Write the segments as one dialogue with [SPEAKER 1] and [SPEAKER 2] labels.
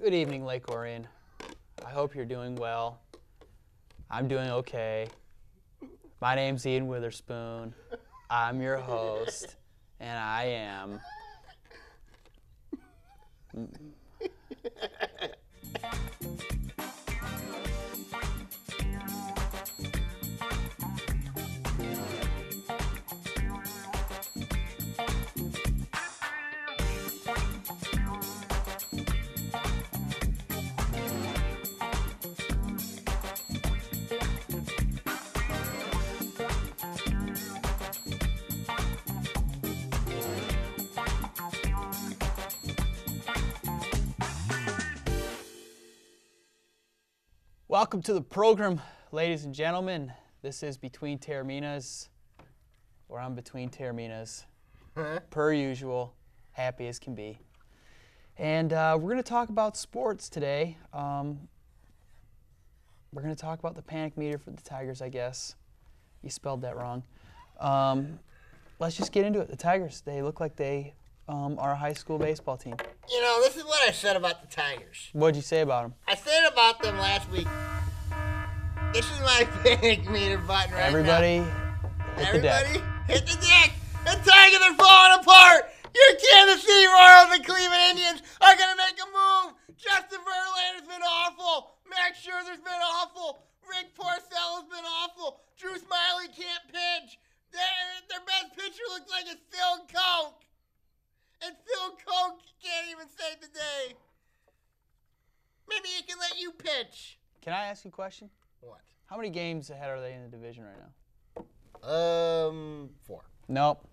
[SPEAKER 1] Good evening, Lake Orion. I hope you're doing well. I'm doing okay. My name's Ian Witherspoon. I'm your host, and I am... Welcome to the program, ladies and gentlemen. This is Between Taorminas, or I'm Between Taorminas, per usual, happy as can be. And we're going to talk about sports today. We're going to talk about the panic meter for the Tigers, I guess. You spelled that wrong. Let's just get into it. The Tigers, they look like they are a high school baseball team.
[SPEAKER 2] You know, this is what I said about the Tigers.
[SPEAKER 1] What'd you say about them?
[SPEAKER 2] I said about them last week. This is my panic meter button right
[SPEAKER 1] Everybody
[SPEAKER 2] now.
[SPEAKER 1] hit the deck.
[SPEAKER 2] Hit the deck. The Tigers are falling apart. Your Kansas City Royals and Cleveland Indians are going to make a move. Justin Verlander's been awful. Max Scherzer's been awful. Rick Porcello's been awful. Drew Smiley can't pitch. Their best pitcher looks like it's Phil Coke. And Phil Coke can't even save the day. Maybe he can let you pitch.
[SPEAKER 1] Can I ask you a question?
[SPEAKER 2] What?
[SPEAKER 1] How many games ahead are they in the division right now?
[SPEAKER 2] 4.
[SPEAKER 1] Nope.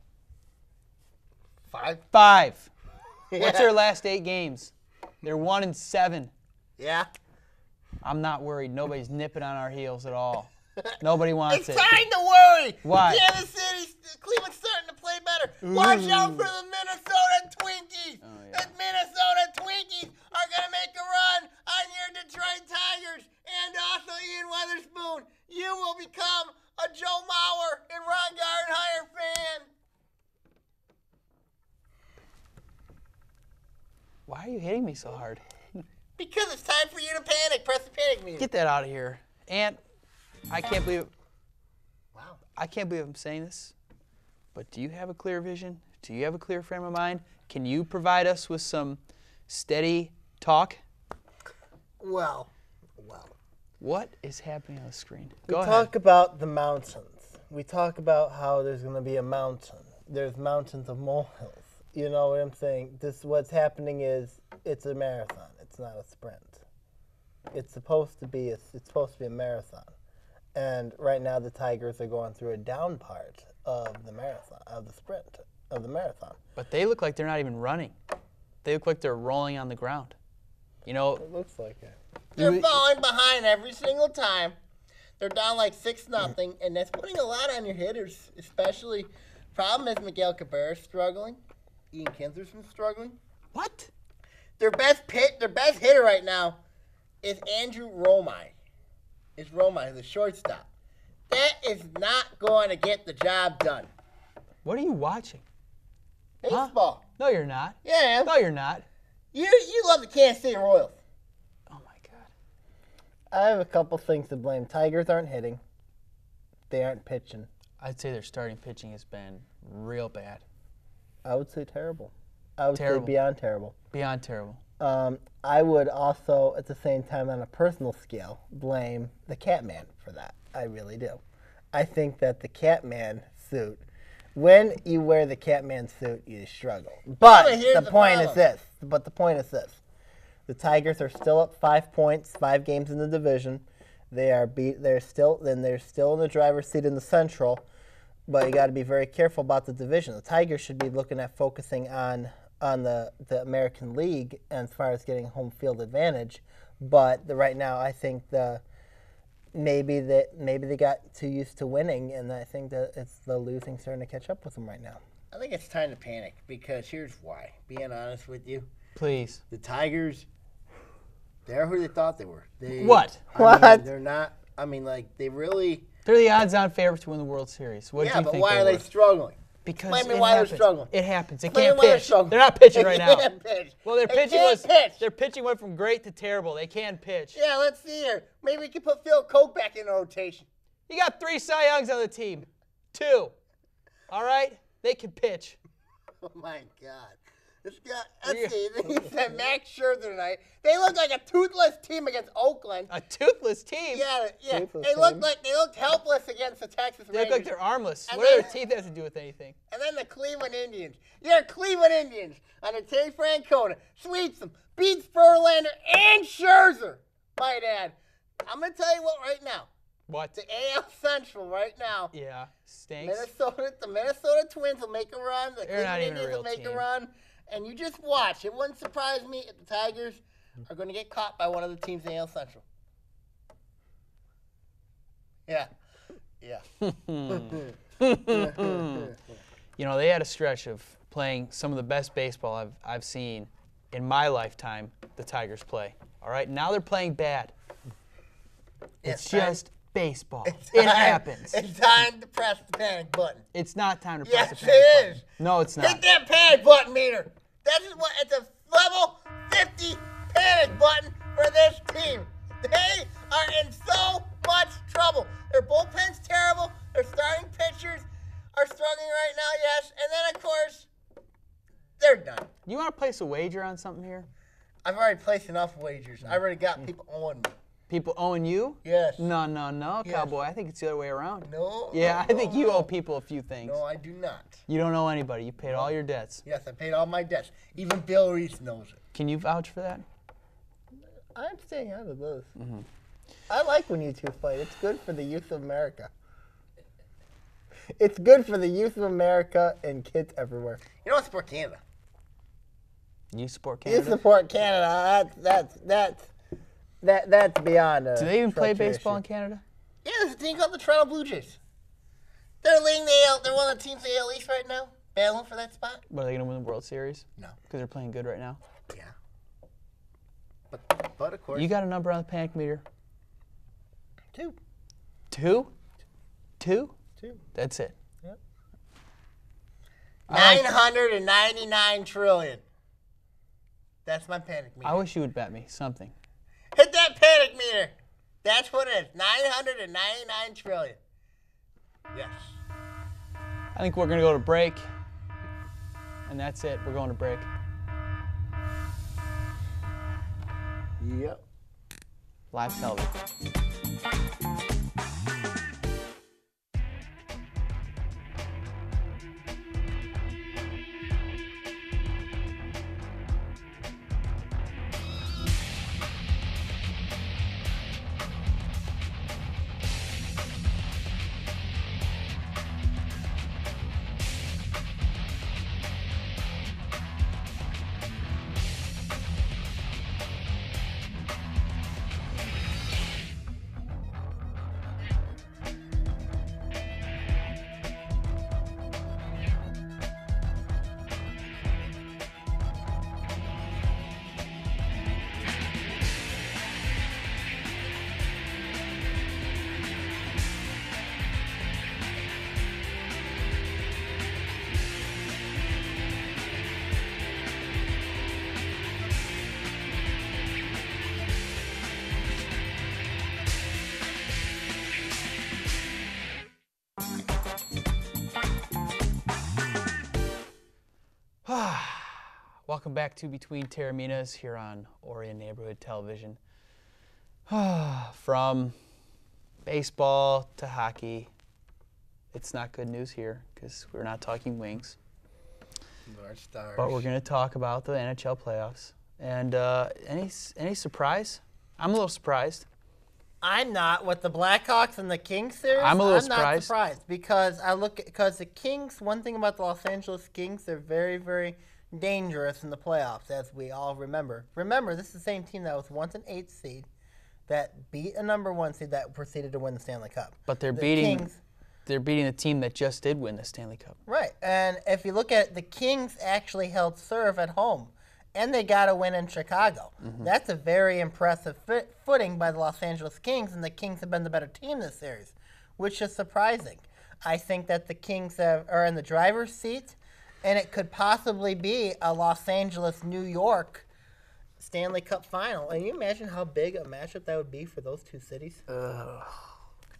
[SPEAKER 2] 5?
[SPEAKER 1] 5.
[SPEAKER 2] Yeah.
[SPEAKER 1] What's their last 8 games? They're 1-7.
[SPEAKER 2] Yeah.
[SPEAKER 1] I'm not worried. Nobody's nipping on our heels at all. Nobody wants
[SPEAKER 2] It's
[SPEAKER 1] it.
[SPEAKER 2] time to worry.
[SPEAKER 1] Why?
[SPEAKER 2] Kansas City, Cleveland's starting to play better. Watch out for the Minnesota Twinkies.
[SPEAKER 1] Oh, yeah.
[SPEAKER 2] The Minnesota Twinkies are going to make a run on your Detroit Tigers. And also Ian Witherspoon. You will become a Joe Mauer and Ron Gardenhire fan.
[SPEAKER 1] Why are you hitting me so hard?
[SPEAKER 2] Because it's time for you to panic. Press the panic meter.
[SPEAKER 1] Get that out of here. And I can't believe
[SPEAKER 2] Wow.
[SPEAKER 1] I'm saying this, but do you have a clear vision? Do you have a clear frame of mind? Can you provide us with some steady talk?
[SPEAKER 2] Well.
[SPEAKER 1] What is happening on the screen?
[SPEAKER 3] We
[SPEAKER 1] Go ahead.
[SPEAKER 3] talk about the mountains. We talk about how there's going to be a mountain. There's mountains of molehills. You know what I'm saying? What's happening is it's a marathon. It's not a sprint. It's supposed to be a marathon. And right now the Tigers are going through a down part of the marathon, of the sprint, of the marathon.
[SPEAKER 1] But they look like they're not even running. They look like they're rolling on the ground. You know,
[SPEAKER 3] It looks like it.
[SPEAKER 2] They're falling behind every single time. They're down like 6-0, and that's putting a lot on your hitters, especially. Problem is Miguel Cabrera's struggling. Ian Kinsler's been struggling.
[SPEAKER 1] what?
[SPEAKER 2] Their best hitter right now is Andrew Romine. It's Romine, the shortstop. That is not going to get the job done.
[SPEAKER 1] What are you watching?
[SPEAKER 2] Baseball.
[SPEAKER 1] No, you're not.
[SPEAKER 2] Yeah,
[SPEAKER 1] No, you're not.
[SPEAKER 2] you love the Kansas City Royals.
[SPEAKER 1] Oh, my God.
[SPEAKER 3] I have a couple things to blame. Tigers aren't hitting. They aren't pitching.
[SPEAKER 1] I'd say their starting pitching has been real bad.
[SPEAKER 3] I would say terrible. I would
[SPEAKER 1] Terrible.
[SPEAKER 3] say beyond terrible.
[SPEAKER 1] Beyond terrible.
[SPEAKER 3] I would also, at the same time, on a personal scale, blame the Catman for that. I really do. I think that the Catman suit, when you wear the Catman suit, you struggle. But
[SPEAKER 2] here's
[SPEAKER 3] the
[SPEAKER 2] the
[SPEAKER 3] point is
[SPEAKER 2] problem.
[SPEAKER 3] this. But the point is this. The Tigers are still up 5 points, 5 games in the division. They're still in the driver's seat in the Central. But you got to be very careful about the division. The Tigers should be looking at focusing on the American League as far as getting home field advantage. But right now, I think maybe they got too used to winning, and I think that it's the losing starting to catch up with them right now.
[SPEAKER 2] I think it's time to panic because here's why. Being honest with you,
[SPEAKER 1] Please.
[SPEAKER 2] the Tigers, they're who they thought they were.
[SPEAKER 1] What?
[SPEAKER 2] They're not. I mean, like, they really.
[SPEAKER 1] They're the odds-on favorites to win the World Series. What do
[SPEAKER 2] Yeah,
[SPEAKER 1] you
[SPEAKER 2] but
[SPEAKER 1] think
[SPEAKER 2] why are they
[SPEAKER 1] were?
[SPEAKER 2] struggling?
[SPEAKER 1] Because
[SPEAKER 2] Explain me
[SPEAKER 1] it
[SPEAKER 2] why they're
[SPEAKER 1] happens.
[SPEAKER 2] struggling.
[SPEAKER 1] It happens. They
[SPEAKER 2] Explain
[SPEAKER 1] can't
[SPEAKER 2] why they're
[SPEAKER 1] pitch.
[SPEAKER 2] struggling.
[SPEAKER 1] They're not pitching
[SPEAKER 2] They
[SPEAKER 1] right now.
[SPEAKER 2] can't pitch.
[SPEAKER 1] Well,
[SPEAKER 2] They can't pitch.
[SPEAKER 1] their pitching went from great to terrible. They can pitch.
[SPEAKER 2] Yeah, let's see here. Maybe we can put Phil Coke back in the rotation.
[SPEAKER 1] You got 3 Cy Youngs on the team. 2. All right? They can pitch.
[SPEAKER 2] Oh, my God. This guy, let's see. He said Max Scherzer tonight. They look like a toothless team against Oakland.
[SPEAKER 1] A toothless team?
[SPEAKER 2] Yeah.
[SPEAKER 3] Toothless
[SPEAKER 2] They looked helpless against the Texas
[SPEAKER 1] They
[SPEAKER 2] Rangers.
[SPEAKER 1] look like they're armless.
[SPEAKER 2] And
[SPEAKER 1] What do
[SPEAKER 2] then-
[SPEAKER 1] their teeth have to do with anything?
[SPEAKER 2] And then the Cleveland Indians. Yeah, Cleveland Indians under Terry Francona sweeps them, beats Verlander and Scherzer. Might add. I'm gonna tell you what right now.
[SPEAKER 1] What?
[SPEAKER 2] The AL Central right now.
[SPEAKER 1] Yeah, stinks.
[SPEAKER 2] The Minnesota Twins will make a run. The
[SPEAKER 1] They're not
[SPEAKER 2] Cleveland
[SPEAKER 1] even a
[SPEAKER 2] Indians
[SPEAKER 1] real
[SPEAKER 2] will make
[SPEAKER 1] team.
[SPEAKER 2] a run. And you just watch. It wouldn't surprise me if the Tigers are going to get caught by one of the teams in the AL Central. Yeah. Yeah.
[SPEAKER 1] You know, they had a stretch of playing some of the best baseball I've seen in my lifetime, the Tigers play. All right? Now they're playing bad. It's just baseball. It happens.
[SPEAKER 2] It's time to press the panic button.
[SPEAKER 1] It's not time to
[SPEAKER 2] Yes,
[SPEAKER 1] press the panic
[SPEAKER 2] it
[SPEAKER 1] button.
[SPEAKER 2] is.
[SPEAKER 1] No, it's
[SPEAKER 2] Hit
[SPEAKER 1] not.
[SPEAKER 2] that panic button meter. That is what it's a level 50 panic button for this team. They are in so much trouble. Their bullpen's terrible. Their starting pitchers are struggling right now, yes. And then, of course, they're done.
[SPEAKER 1] You want to place a wager on something here?
[SPEAKER 2] I've already placed enough wagers. I already got people owing me.
[SPEAKER 1] People owing you?
[SPEAKER 2] Yes.
[SPEAKER 1] No,
[SPEAKER 2] Yes.
[SPEAKER 1] Cowboy. I think it's the other way around.
[SPEAKER 2] No.
[SPEAKER 1] Yeah,
[SPEAKER 2] no,
[SPEAKER 1] I think
[SPEAKER 2] no,
[SPEAKER 1] you
[SPEAKER 2] no.
[SPEAKER 1] owe people a few things.
[SPEAKER 2] No, I do not.
[SPEAKER 1] You don't owe anybody. You paid all your debts.
[SPEAKER 2] Yes, I paid all my debts. Even Bill Reese knows it.
[SPEAKER 1] Can you vouch for that?
[SPEAKER 3] I'm staying out of those. I like when you two fight. It's good for the youth of America. It's good for the youth of America and kids everywhere.
[SPEAKER 2] You know what? Support Canada.
[SPEAKER 1] You support
[SPEAKER 3] You
[SPEAKER 1] Canada?
[SPEAKER 3] support Canada. That's beyond.
[SPEAKER 1] Do they even play
[SPEAKER 3] treacherous
[SPEAKER 1] baseball in
[SPEAKER 3] issue.
[SPEAKER 1] Canada?
[SPEAKER 2] Yeah, there's a team called the Toronto Blue Jays. They're leading the AL. They're one of the teams in the AL East right now, battling for that spot.
[SPEAKER 1] What, are they going to win the World Series?
[SPEAKER 2] No.
[SPEAKER 1] Because they're playing good right now.
[SPEAKER 2] Yeah. But of course.
[SPEAKER 1] You got a number on the panic meter?
[SPEAKER 3] 2.
[SPEAKER 1] 2? 2?
[SPEAKER 3] 2.
[SPEAKER 1] That's it.
[SPEAKER 3] Yep.
[SPEAKER 2] 999 trillion. That's my panic meter.
[SPEAKER 1] I wish you would bet me something.
[SPEAKER 2] Hit that panic meter. That's what it is. 999 trillion. Yes.
[SPEAKER 1] I think we're going to go to break. And that's it. We're going to break.
[SPEAKER 3] Yep.
[SPEAKER 1] Live television. Welcome back to Between Taorminas here on Orion Neighborhood Television. From baseball to hockey, it's not good news here because we're not talking wings.
[SPEAKER 2] North Stars.
[SPEAKER 1] But we're going to talk about the NHL Playoffs. And any surprise? I'm a little surprised.
[SPEAKER 3] I'm not with the Blackhawks and the Kings series.
[SPEAKER 1] I'm a little
[SPEAKER 3] not
[SPEAKER 1] surprised.
[SPEAKER 3] surprised because because the Kings. One thing about the Los Angeles Kings, they're very, very dangerous in the playoffs, as we all remember. Remember, this is the same team that was once an 8th seed that beat a number 1 seed that proceeded to win the Stanley Cup.
[SPEAKER 1] But they're
[SPEAKER 3] The
[SPEAKER 1] beating
[SPEAKER 3] Kings,
[SPEAKER 1] the team that just did win the Stanley Cup.
[SPEAKER 3] right, and if you look at it, the Kings actually held serve at home, and they got a win in Chicago. That's a very impressive footing by the Los Angeles Kings, and the Kings have been the better team this series, which is surprising. I think that the Kings are in the driver's seat, and it could possibly be a Los Angeles-New York Stanley Cup final. And you imagine how big a matchup that would be for those two cities?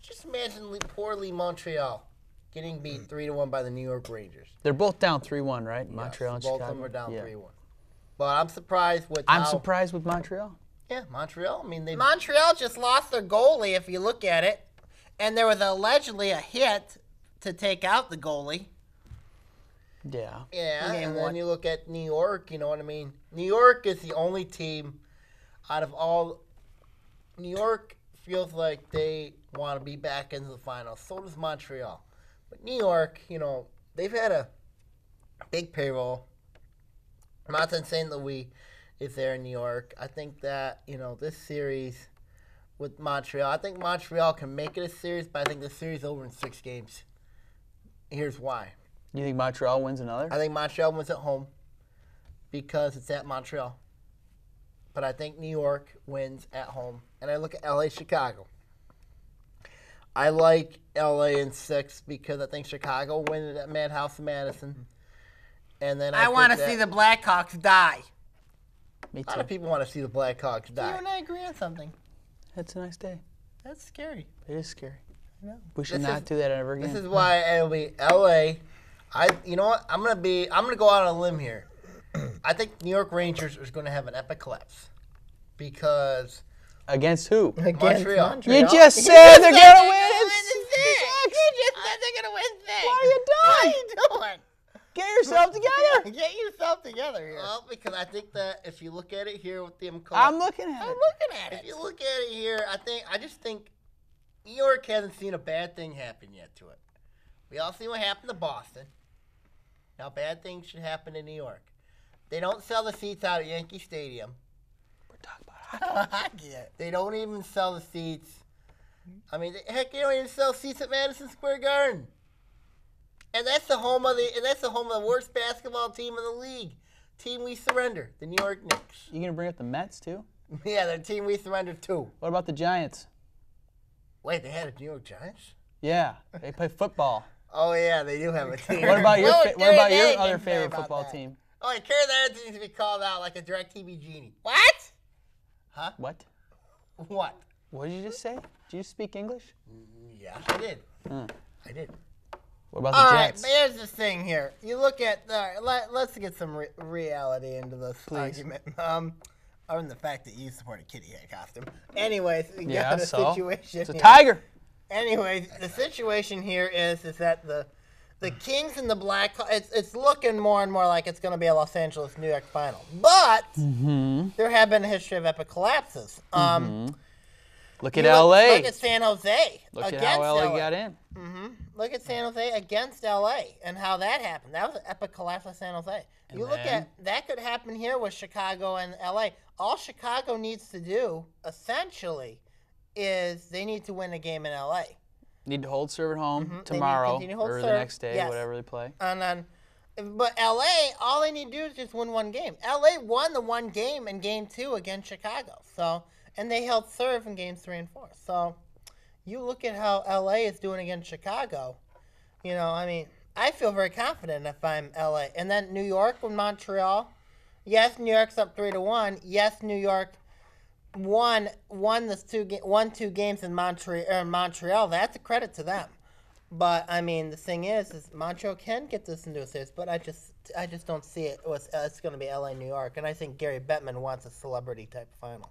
[SPEAKER 3] Just imagine poorly Montreal getting beat 3-1 by the New York Rangers.
[SPEAKER 1] They're both down 3-1, right? Montreal and
[SPEAKER 3] both
[SPEAKER 1] Chicago.
[SPEAKER 3] of them are down 3-1. But I'm surprised with
[SPEAKER 1] I'm surprised with Montreal.
[SPEAKER 3] Yeah, Montreal. I mean, Montreal just lost their goalie, if you look at it. And there was allegedly a hit to take out the goalie.
[SPEAKER 1] Yeah.
[SPEAKER 3] Yeah, and then you look at New York, you know what I mean? New York is the only team out of all. New York feels like they want to be back into the finals. So does Montreal. But New York, you know, they've had a big payroll. Martin St. Louis is there in New York. I think that, you know, this series with Montreal, I think Montreal can make it a series, but I think the series is over in 6 games. Here's why.
[SPEAKER 1] You think Montreal wins another?
[SPEAKER 3] I think Montreal wins at home because it's at Montreal. But I think New York wins at home. And I look at LA, Chicago. I like LA in 6 because I think Chicago wins at Madhouse in Madison. And then I want to see the Blackhawks die.
[SPEAKER 1] Me too.
[SPEAKER 3] A lot of people want to see the Blackhawks die. You and I agree on something.
[SPEAKER 1] It's a nice day.
[SPEAKER 3] That's scary.
[SPEAKER 1] It is scary.
[SPEAKER 3] I know.
[SPEAKER 1] We should not do that ever again.
[SPEAKER 3] This is why it'll be LA. You know what? I'm gonna go out on a limb here. I think New York Rangers is going to have an epic collapse because
[SPEAKER 1] against who?
[SPEAKER 3] Montreal.
[SPEAKER 1] You just said they're gonna win.
[SPEAKER 3] You just said they're gonna win six.
[SPEAKER 1] Why are you doing?
[SPEAKER 3] What are you doing?
[SPEAKER 1] Get yourself together.
[SPEAKER 3] Get yourself together here. Well, because I think that if you look at it here with them,
[SPEAKER 1] I'm looking at it.
[SPEAKER 3] I'm looking at it. If you look at it here, I just think New York hasn't seen a bad thing happen yet to it. We all see what happened to Boston. Now, bad things should happen in New York. They don't sell the seats out at Yankee Stadium.
[SPEAKER 1] We're talking about
[SPEAKER 3] hockey. They don't even sell the seats. I mean, heck, they don't even sell seats at Madison Square Garden. And that's the home of the worst basketball team in the league. Team we surrender, the New York Knicks.
[SPEAKER 1] You gonna bring up the Mets too?
[SPEAKER 3] Yeah, they're team we surrender too.
[SPEAKER 1] What about the Giants?
[SPEAKER 3] Wait, they had a New York Giants?
[SPEAKER 1] Yeah, they play football.
[SPEAKER 3] Oh yeah, they do have a team.
[SPEAKER 1] What about your other favorite football team?
[SPEAKER 3] Oh, yeah, Karen Anderson needs to be called out like a DirecTV genie. What? Huh?
[SPEAKER 1] What?
[SPEAKER 3] What?
[SPEAKER 1] What did you just say? Did you speak English?
[SPEAKER 3] Yeah, I did. I did.
[SPEAKER 1] What about the Jets?
[SPEAKER 3] All right, here's the thing here. You look at let's get some reality into this argument. Other than the fact that you support a kitty hat costume. Anyways, we got a situation.
[SPEAKER 1] It's a tiger.
[SPEAKER 3] Anyways, the situation here is that the Kings and the Blackhawks, it's looking more and more like it's going to be a Los Angeles New York final. But there have been a history of epic collapses.
[SPEAKER 1] Look at LA.
[SPEAKER 3] Look at San Jose.
[SPEAKER 1] Look at how LA got in.
[SPEAKER 3] Look at San Jose against LA and how that happened. That was an epic collapse of San Jose. And you look at that could happen here with Chicago and LA. All Chicago needs to do, essentially, is they need to win a game in LA.
[SPEAKER 1] Need to hold serve at home tomorrow or the next day, whatever they play.
[SPEAKER 3] And then, but LA, all they need to do is just win one game. LA won the one game in Game 2 against Chicago. So, and they held serve in Games 3 and 4. So, you look at how LA is doing against Chicago. You know, I mean, I feel very confident if I'm LA. And then New York with Montreal. Yes, New York's up 3-1. Yes, New York won two games in Montreal. That's a credit to them. But I mean, the thing is Montreal can get this into a series, but I just don't see it. It's going to be LA, New York, and I think Gary Bettman wants a celebrity type final.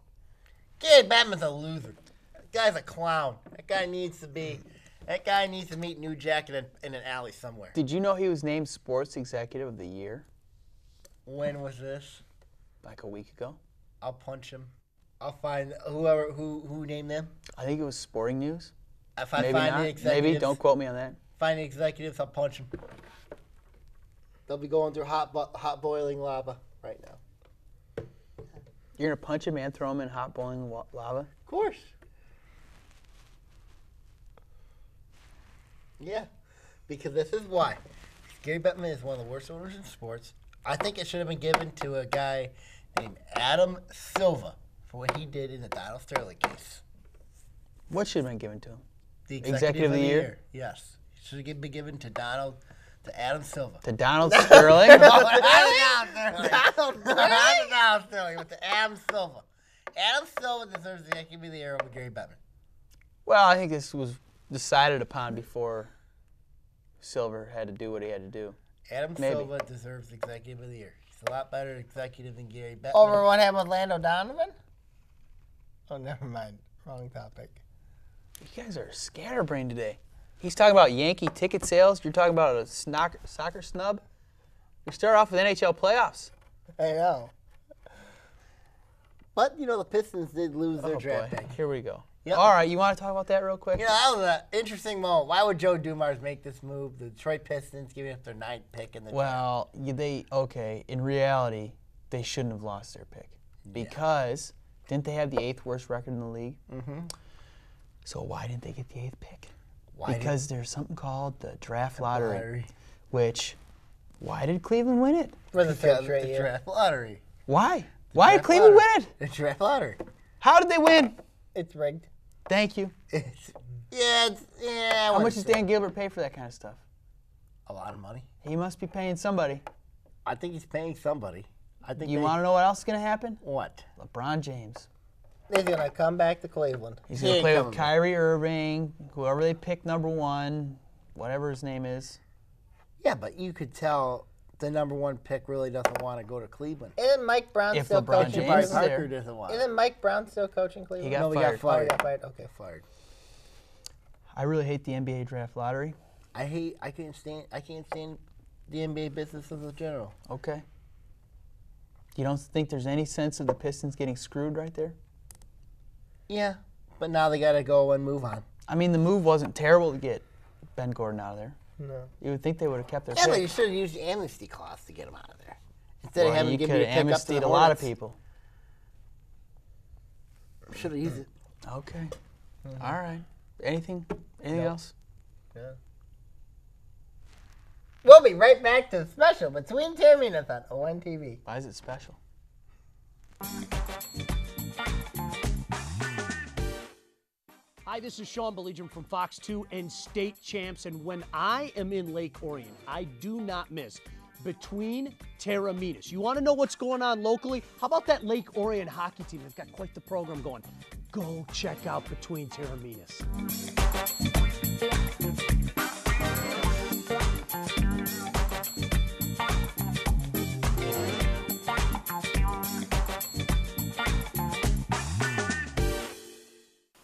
[SPEAKER 3] Gary Bettman's a loser. That guy's a clown. That guy needs to meet New Jack in an alley somewhere.
[SPEAKER 1] Did you know he was named Sports Executive of the Year?
[SPEAKER 3] When was this?
[SPEAKER 1] Like a week ago.
[SPEAKER 3] I'll punch him. I'll find who named them.
[SPEAKER 1] I think it was Sporting News.
[SPEAKER 3] If I find the executives,
[SPEAKER 1] maybe don't quote me on that.
[SPEAKER 3] Find the executives, I'll punch them. They'll be going through hot boiling lava right now.
[SPEAKER 1] You're gonna punch him and throw him in hot boiling lava?
[SPEAKER 3] Of course. Yeah, because this is why. Gary Bettman is one of the worst owners in sports. I think it should have been given to a guy named Adam Silva for what he did in the Donald Sterling case.
[SPEAKER 1] What should have been given to him?
[SPEAKER 3] The Executive of the Year? Yes.
[SPEAKER 2] should be given to Adam Silva.
[SPEAKER 1] To Donald Sterling?
[SPEAKER 2] Donald Sterling, but to Adam Silva. Adam Silva deserves the Yankee of the Year over Gary Bettman.
[SPEAKER 1] Well, I think this was decided upon before Silver had to do what he had to do.
[SPEAKER 2] Adam Silva deserves Executive of the Year. He's a lot better executive than Gary Bettman.
[SPEAKER 3] Over what happened with Lando Donovan? Oh, never mind. Wrong topic.
[SPEAKER 1] You guys are scatterbrained today. He's talking about Yankee ticket sales. You're talking about a soccer snub. We start off with NHL playoffs.
[SPEAKER 3] I know.
[SPEAKER 2] But, you know, the Pistons did lose their draft pick.
[SPEAKER 1] Here we go.
[SPEAKER 2] Yep.
[SPEAKER 1] All right, you want to talk about that real quick?
[SPEAKER 2] You know, that was an interesting moment. Why would Joe Dumars make this move? The Detroit Pistons giving up their 9th pick in the draft.
[SPEAKER 1] Well, in reality, they shouldn't have lost their pick. Because didn't they have the 8th worst record in the league? Mm-hmm. So why didn't they get the 8th pick? Because there's something called the draft lottery, which, why did Cleveland win it?
[SPEAKER 3] For the third straight year.
[SPEAKER 2] Draft lottery.
[SPEAKER 1] Why? Why did Cleveland win it?
[SPEAKER 2] The draft lottery.
[SPEAKER 1] How did they win?
[SPEAKER 3] It's rigged.
[SPEAKER 1] Thank you.
[SPEAKER 2] How
[SPEAKER 1] much does Dan Gilbert pay for that kind of stuff?
[SPEAKER 2] A lot of money.
[SPEAKER 1] He must be paying somebody.
[SPEAKER 2] I think he's paying somebody. I think.
[SPEAKER 1] You want to know what else is going to happen?
[SPEAKER 2] What?
[SPEAKER 1] LeBron James.
[SPEAKER 3] He's going to come back to Cleveland.
[SPEAKER 1] He's going to play with Kyrie Irving, whoever they pick number 1, whatever his name is.
[SPEAKER 2] Yeah, but you could tell the number 1 pick really doesn't want to go to Cleveland.
[SPEAKER 3] Isn't Mike Brown
[SPEAKER 1] If
[SPEAKER 3] still
[SPEAKER 1] LeBron
[SPEAKER 3] coaching?
[SPEAKER 1] James is
[SPEAKER 2] Parker
[SPEAKER 1] there.
[SPEAKER 2] doesn't want.
[SPEAKER 3] Isn't Mike Brown still coaching Cleveland?
[SPEAKER 1] He got
[SPEAKER 2] He
[SPEAKER 1] fired.
[SPEAKER 2] got fired.
[SPEAKER 3] Oh, he got fired. Okay,
[SPEAKER 2] Fired.
[SPEAKER 1] I really hate the NBA draft lottery.
[SPEAKER 2] I can't stand the NBA business as a general.
[SPEAKER 1] Okay. You don't think there's any sense of the Pistons getting screwed right there?
[SPEAKER 2] Yeah, but now they got to go and move on.
[SPEAKER 1] I mean, the move wasn't terrible to get Ben Gordon out of there.
[SPEAKER 3] No.
[SPEAKER 1] You would think they would have kept their
[SPEAKER 2] Yeah, but you
[SPEAKER 1] pick.
[SPEAKER 2] should have used the amnesty clause to get him out of there. Instead of
[SPEAKER 1] Well,
[SPEAKER 2] having
[SPEAKER 1] you
[SPEAKER 2] to give
[SPEAKER 1] could
[SPEAKER 2] you a
[SPEAKER 1] have
[SPEAKER 2] pick up to the
[SPEAKER 1] amnestied a lot of
[SPEAKER 2] Hornets.
[SPEAKER 1] people.
[SPEAKER 2] Should have used it.
[SPEAKER 1] Okay. All right. Anything else?
[SPEAKER 3] Yeah. We'll be right back to the special between Taorminas on ONTV.
[SPEAKER 1] Why is it special?
[SPEAKER 4] Hi, this is Sean Belligian from Fox 2 and State Champs, and when I am in Lake Orion, I do not miss Between Taorminas. You want to know what's going on locally? How about that Lake Orion hockey team? They've got quite the program going. Go check out Between Taorminas.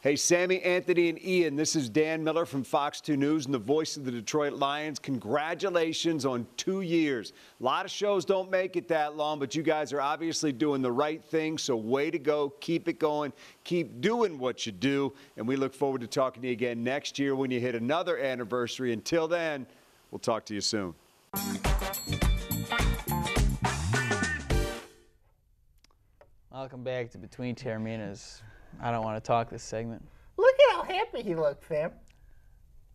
[SPEAKER 5] Hey, Sammy, Anthony, and Ian, this is Dan Miller from Fox 2 News and the voice of the Detroit Lions. Congratulations on 2 years. A lot of shows don't make it that long, but you guys are obviously doing the right thing, so way to go. Keep it going. Keep doing what you do, and we look forward to talking to you again next year when you hit another anniversary. Until then, we'll talk to you soon.
[SPEAKER 1] Welcome back to Between Taorminas. I don't want to talk this segment.
[SPEAKER 3] Look at how happy he looks, Sam.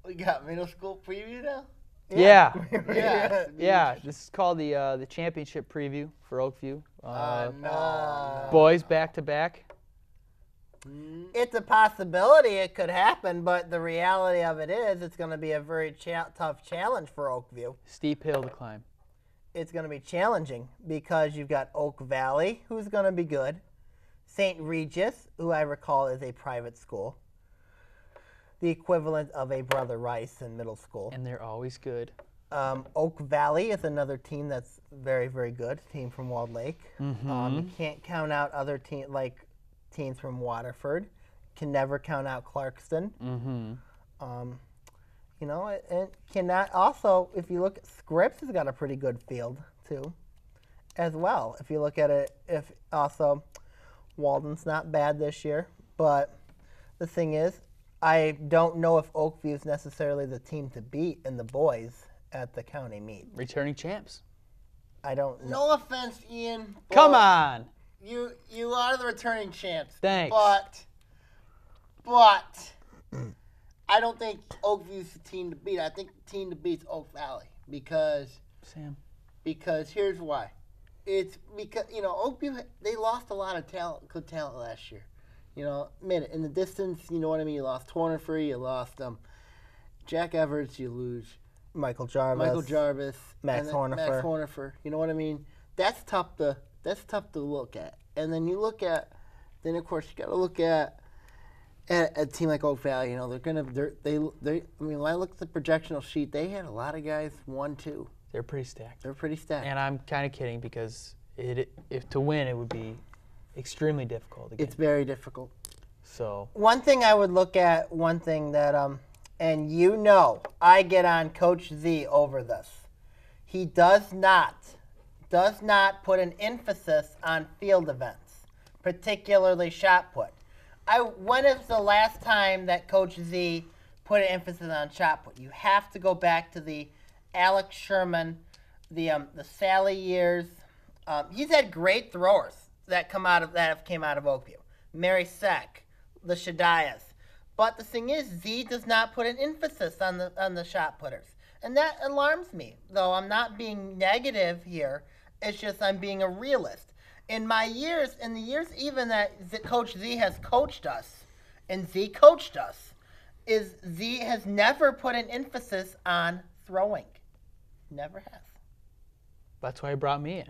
[SPEAKER 2] We got middle school preview now?
[SPEAKER 1] Yeah.
[SPEAKER 2] Yeah.
[SPEAKER 1] Yeah. This is called the championship preview for Oakview.
[SPEAKER 2] No.
[SPEAKER 1] Boys back to back.
[SPEAKER 3] It's a possibility it could happen, but the reality of it is it's going to be a very tough challenge for Oakview.
[SPEAKER 1] Steep hill to climb.
[SPEAKER 3] It's going to be challenging because you've got Oak Valley, who's going to be good. St. Regis, who I recall is a private school. The equivalent of a Brother Rice in middle school.
[SPEAKER 1] And they're always good.
[SPEAKER 3] Oak Valley is another team that's very, very good. Team from Walled Lake. You can't count out other teams like teams from Waterford. Can never count out Clarkston. You know, and cannot also, if you look at Scripps, has got a pretty good field too, as well. If you look at it, if also Walden's not bad this year, but the thing is, I don't know if Oakview is necessarily the team to beat in the boys at the county meet.
[SPEAKER 1] Returning champs.
[SPEAKER 3] I don't know.
[SPEAKER 2] No offense, Ian.
[SPEAKER 1] Come on.
[SPEAKER 2] You are the returning champs.
[SPEAKER 1] Thanks.
[SPEAKER 2] But I don't think Oakview's the team to beat. I think the team to beat is Oak Valley because here's why. It's because, you know, Oakview, they lost a lot of good talent last year. You know, in the distance, you know what I mean? You lost Tornerfree, you lost Jack Everett, you lose.
[SPEAKER 3] Michael Jarvis. Max
[SPEAKER 2] and then
[SPEAKER 3] Hornifer.
[SPEAKER 2] Max Hornifer. You know what I mean? That's tough to look at. And then you look at, then of course you got to look at a team like Oak Valley. You know, they. I mean, when I look at the projectional sheet, they had a lot of guys 1-2.
[SPEAKER 1] They're pretty stacked.
[SPEAKER 2] They're pretty stacked.
[SPEAKER 1] And I'm kind of kidding because if to win, it would be extremely difficult again.
[SPEAKER 2] It's very difficult.
[SPEAKER 1] So
[SPEAKER 3] One thing I would look at, one thing that, and you know, I get on Coach Z over this. He does not put an emphasis on field events, particularly shot put. When is the last time that Coach Z put an emphasis on shot put? You have to go back to the Alex Sherman, the Sally years. He's had great throwers that came out of Oakview. Mary Sack, the Shadias. But the thing is, Z does not put an emphasis on the shot putters. And that alarms me, though I'm not being negative here. It's just I'm being a realist. In the years even that Coach Z has coached us, and Z coached us, is Z has never put an emphasis on throwing. Never has.
[SPEAKER 1] that's why he brought me in.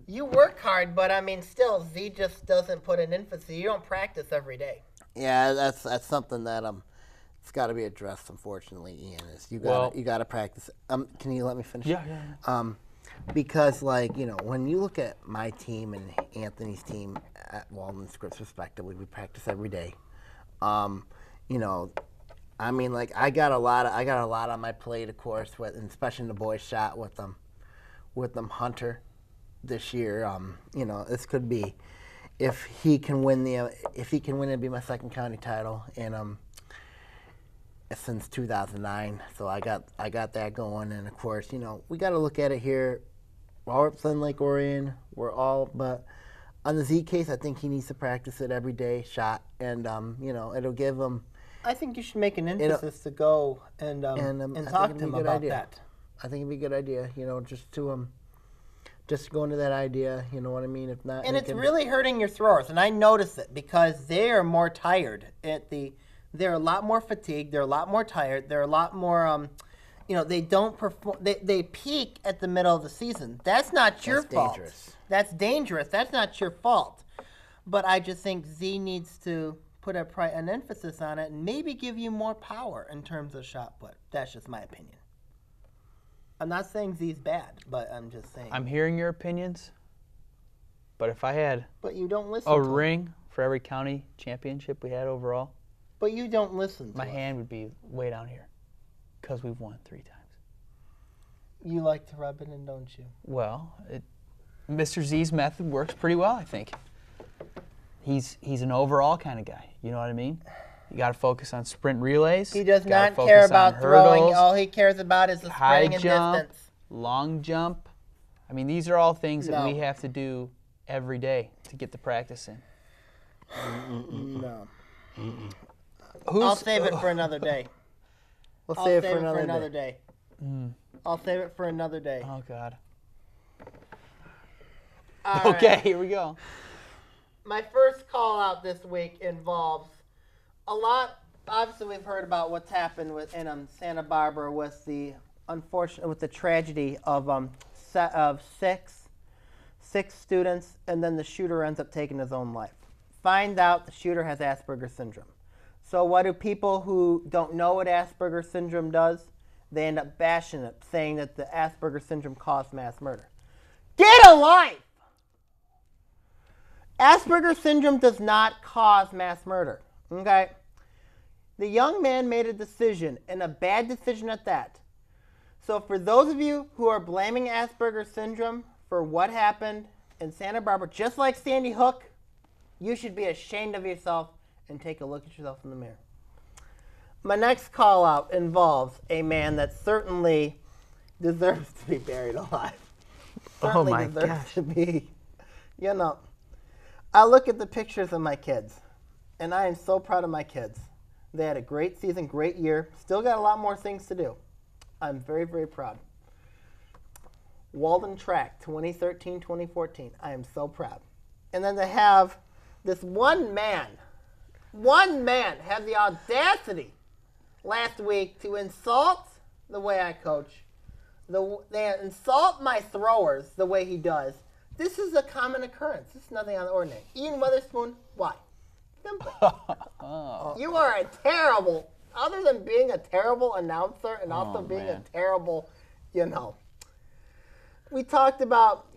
[SPEAKER 3] You work hard, but I mean, still, Z just doesn't put an emphasis. You don't practice every day.
[SPEAKER 2] Yeah, that's something that it's got to be addressed. Unfortunately, Ian, is you got to practice. Can you let me finish?
[SPEAKER 1] Yeah.
[SPEAKER 2] Because when you look at my team and Anthony's team at Walden Scripps respectively, we practice every day. I mean, I got a lot on my plate, of course, and especially in the boys' shot with them Hunter this year. This could be if he can win, it'd be my second county title, and since 2009. So I got that going, and of course, we got to look at it here. We're representing Lake Orion. We're all, but on the Z case, I think he needs to practice it every day, shot, and it'll give him.
[SPEAKER 3] I think you should make an emphasis to go and talk to him about that.
[SPEAKER 2] I think it'd be a good idea, just go into that idea, you know what I mean? If not,
[SPEAKER 3] and it's really hurting your throwers, and I notice it because they are more tired. They're a lot more fatigued. They're a lot more tired. They're a lot more, they don't perform. They peak at the middle of the season. That's not your fault.
[SPEAKER 2] Dangerous.
[SPEAKER 3] That's dangerous. That's not your fault. But I just think Z needs to put an emphasis on it and maybe give you more power in terms of shot put. That's just my opinion. I'm not saying Z's bad, but I'm just saying.
[SPEAKER 1] I'm hearing your opinions, but if I had
[SPEAKER 3] But you don't listen
[SPEAKER 1] a
[SPEAKER 3] to
[SPEAKER 1] ring for every county championship we had overall,
[SPEAKER 3] But you don't listen to
[SPEAKER 1] my
[SPEAKER 3] us.
[SPEAKER 1] hand would be way down here because we've won 3 times.
[SPEAKER 3] You like to rub it in, don't you?
[SPEAKER 1] Well, Mr. Z's method works pretty well, I think. He's an overall kind of guy. You know what I mean? You got to focus on sprint relays.
[SPEAKER 3] He does
[SPEAKER 1] gotta
[SPEAKER 3] not care
[SPEAKER 1] focus on
[SPEAKER 3] about throwing.
[SPEAKER 1] hurdles,
[SPEAKER 3] All he cares about is the
[SPEAKER 1] high
[SPEAKER 3] spring and
[SPEAKER 1] jump,
[SPEAKER 3] distance.
[SPEAKER 1] long jump. I mean, these are all things that
[SPEAKER 3] No.
[SPEAKER 1] we have to do every day to get the practice in.
[SPEAKER 3] No.
[SPEAKER 1] Who's,
[SPEAKER 3] I'll save it for another day.
[SPEAKER 2] We'll
[SPEAKER 3] I'll
[SPEAKER 2] save it for another
[SPEAKER 3] day. I'll save it for another day.
[SPEAKER 1] Oh, God.
[SPEAKER 3] All
[SPEAKER 1] Okay,
[SPEAKER 3] right.
[SPEAKER 1] here we go.
[SPEAKER 3] My first call out this week involves a lot. Obviously, we've heard about what's happened in Santa Barbara with the tragedy of six students, and then the shooter ends up taking his own life. Find out the shooter has Asperger's syndrome. So what do people who don't know what Asperger's syndrome does? They end up bashing it, saying that the Asperger's syndrome caused mass murder. Get a life! Asperger's syndrome does not cause mass murder, okay? The young man made a decision, and a bad decision at that. So for those of you who are blaming Asperger's syndrome for what happened in Santa Barbara, just like Sandy Hook, you should be ashamed of yourself and take a look at yourself in the mirror. My next call out involves a man that certainly deserves to be buried alive. Certainly
[SPEAKER 1] my
[SPEAKER 3] deserves
[SPEAKER 1] gosh.
[SPEAKER 3] to be, I look at the pictures of my kids, and I am so proud of my kids. They had a great season, great year. Still got a lot more things to do. I'm very, very proud. Walden Track, 2013-2014. I am so proud. And then to have this one man have the audacity last week to insult the way I coach. They insult my throwers the way he does. This is a common occurrence. This is nothing out of the ordinary. Ian Weatherspoon, why? Simple. You are a terrible, other than being a terrible announcer and also being a terrible, we talked about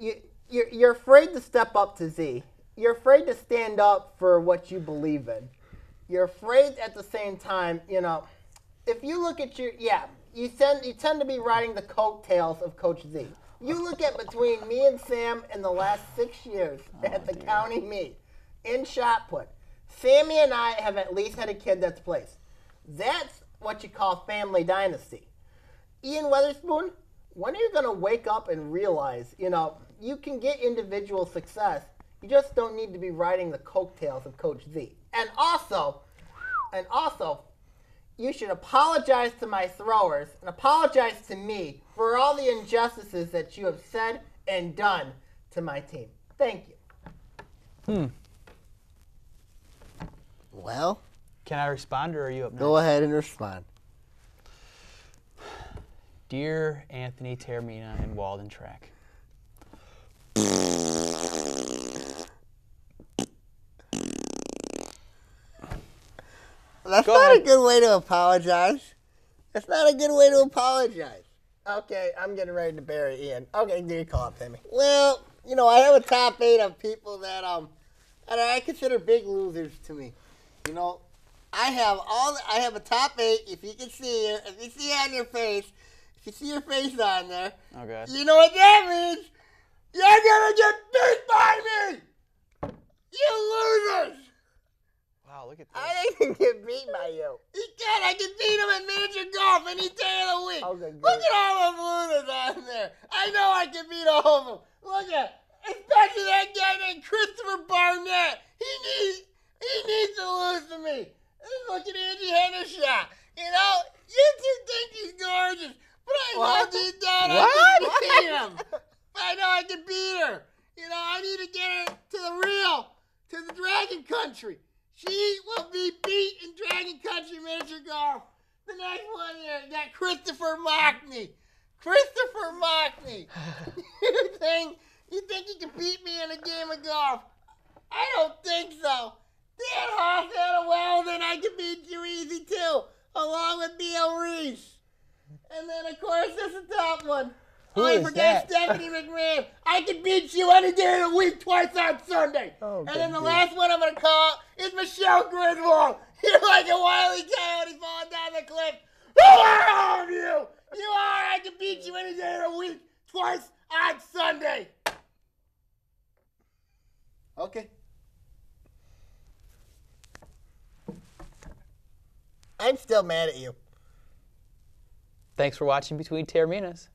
[SPEAKER 3] you're afraid to step up to Z. You're afraid to stand up for what you believe in. You're afraid at the same time, if you look at you tend to be riding the coattails of Coach Z. You look at between me and Sam in the last 6 years at the county meet in shot put, Sammy and I have at least had a kid that's placed. That's what you call family dynasty. Ian Weatherspoon, when are you going to wake up and realize, you can get individual success. You just don't need to be riding the coattails of Coach Z. And also, you should apologize to my throwers and apologize to me for all the injustices that you have said and done to my team. Thank you. Well,
[SPEAKER 1] Can I respond, or are you up next?
[SPEAKER 3] go ahead and respond.
[SPEAKER 1] Dear Anthony Taormina and Walden Track.
[SPEAKER 3] That's
[SPEAKER 1] Go
[SPEAKER 3] not
[SPEAKER 1] ahead.
[SPEAKER 3] a good way to apologize. That's not a good way to apologize. Okay, I'm getting ready to bury Ian. Okay, do you call up, Timmy? Well, I have a top 8 of people that I consider big losers to me. I have a top 8. If you can see it, if you see it on your face, if you see your face on there,
[SPEAKER 1] Okay.
[SPEAKER 3] you know what that means? You're gonna get beat by me. You losers.
[SPEAKER 1] Wow, look at this.
[SPEAKER 3] I didn't get beat by you. He can. I can beat him at miniature golf any day of the week. Okay, good. Look at all those losers on there. I know I can beat all of them. Look at, especially that guy named Christopher Barnett. He needs to lose to me. Look at Angie Hendershot. You two think he's gorgeous, but I know deep down I can beat him. I know I can beat her. I need to get her to the Dragon Country. She will be beat in Dragon Country miniature golf. The next one here, you got Christopher Mockney. Christopher Mockney. You think you can beat me in a game of golf? I don't think so. Dan Hoff had a Weldon. I can beat you easy too, along with Beal Reese. And then of course this is the top one. I forgot Stephanie McMahon. I can beat you any day of the week, twice on Sunday. And then the last one I'm going to call is Michelle Griswold. You're like a wily coyote falling down the cliff. Who are all of you? You are. I can beat you any day of the week, twice on Sunday. Okay. I'm still mad at you.
[SPEAKER 1] Thanks for watching Between Taorminas.